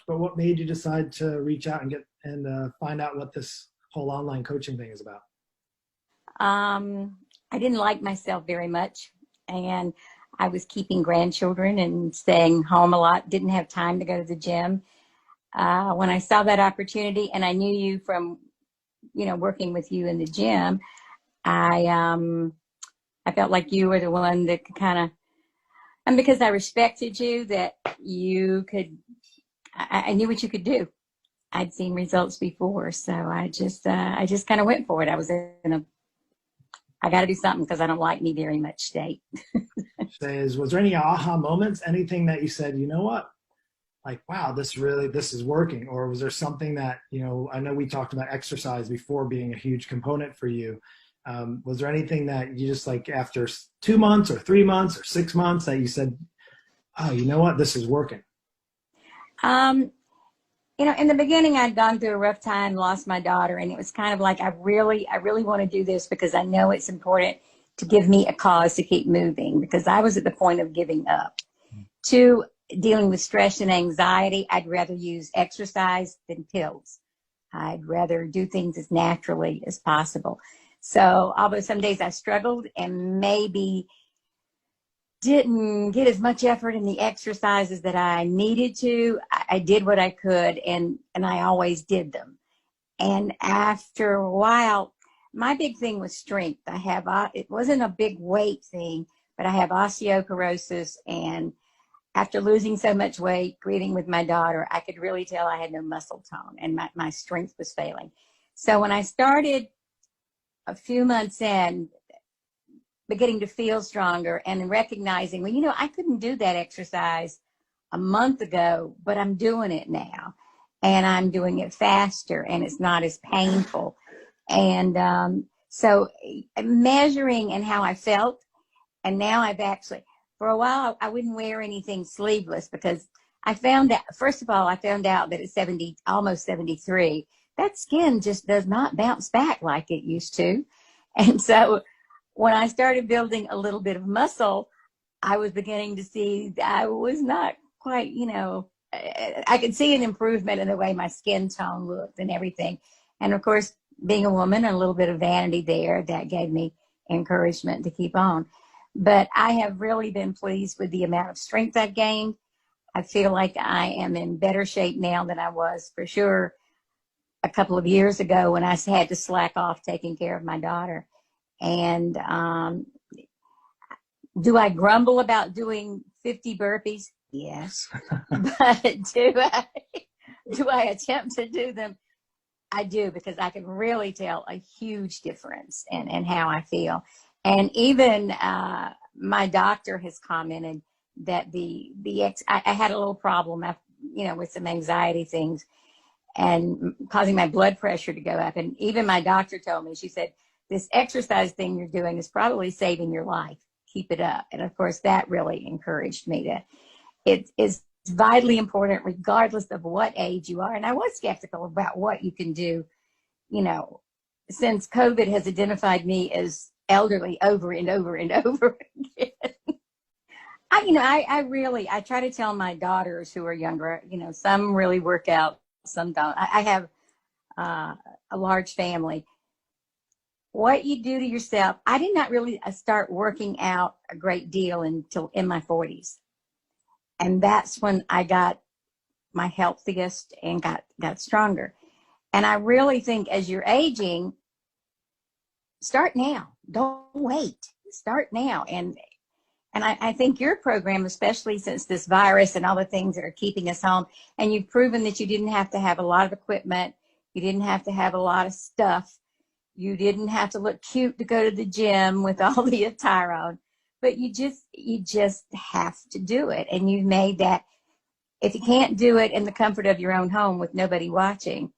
But what made you decide to reach out and find out what this whole online coaching thing is about? I didn't like myself very much, and I was keeping grandchildren and staying home a lot, didn't have time to go to the gym. When I saw that opportunity, and I knew you from, working with you in the gym, I felt like you were the one that could kind of, and because I respected you, that you could, I knew what you could do. I'd seen results before, so I just kind of went for it. I was I got to do something because I don't like me very much state. Was there any aha moments, anything that you said, you know what, like, wow, this is working? Or was there something that, I know we talked about exercise before being a huge component for you. Was there anything that you just, like, after 2 months or 3 months or 6 months, that you said, oh, you know what, this is working? In the beginning, I'd gone through a rough time, lost my daughter, and it was kind of like, I really want to do this because I know it's important to give me a cause to keep moving, because I was at the point of giving up. To dealing with stress and anxiety, I'd rather use exercise than pills. I'd rather do things as naturally as possible. So although some days I struggled and maybe didn't get as much effort in the exercises that I needed to, I did what I could, and I always did them. And after a while, my big thing was strength. It wasn't a big weight thing, but I have osteoporosis, and after losing so much weight, grieving with my daughter, I could really tell I had no muscle tone, and my strength was failing. So when I started a few months in, beginning to feel stronger and recognizing, well, I couldn't do that exercise a month ago, but I'm doing it now, and I'm doing it faster, and it's not as painful. And so measuring and how I felt, and now I've actually, for a while, I wouldn't wear anything sleeveless because I found out, first of all, I found out that at 70, almost 73, that skin just does not bounce back like it used to. And so when I started building a little bit of muscle, I was beginning to see that I was not quite, I could see an improvement in the way my skin tone looked and everything. And of course, being a woman and a little bit of vanity there, that gave me encouragement to keep on. But I have really been pleased with the amount of strength I've gained. I feel like I am in better shape now than I was for sure a couple of years ago when I had to slack off taking care of my daughter. And do I grumble about doing 50 burpees? Yes. But do I attempt to do them? I do, because I can really tell a huge difference in how I feel. And even my doctor has commented that I had a little problem, with some anxiety things and causing my blood pressure to go up. And even my doctor told me, she said, this exercise thing you're doing is probably saving your life. Keep it up. And of course, that really encouraged me it is vitally important regardless of what age you are. And I was skeptical about what you can do, since COVID has identified me as elderly over and over and over again. I try to tell my daughters who are younger, some really work out, some don't. I have a large family. What you do to yourself, I did not really start working out a great deal until in my 40s. And that's when I got my healthiest and got stronger. And I really think as you're aging, start now. Don't wait. Start now. And I think your program, especially since this virus and all the things that are keeping us home, and you've proven that you didn't have to have a lot of equipment, you didn't have to have a lot of stuff, you didn't have to look cute to go to the gym with all the attire on, but you just have to do it. And you've made that, if you can't do it in the comfort of your own home with nobody watching,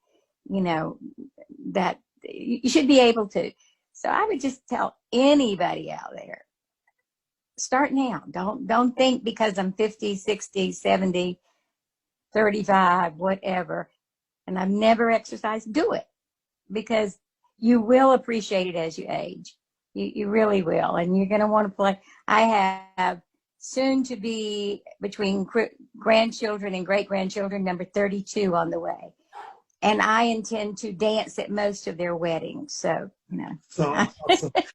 that you should be able to. So I would just tell anybody out there, start now. Don't think because I'm 50, 60, 70, 35, whatever, and I've never exercised, do it, because you will appreciate it as you age. You really will. And you're going to want to play. I have soon to be between grandchildren and great-grandchildren, number 32 on the way. And I intend to dance at most of their weddings. So, you know. So awesome.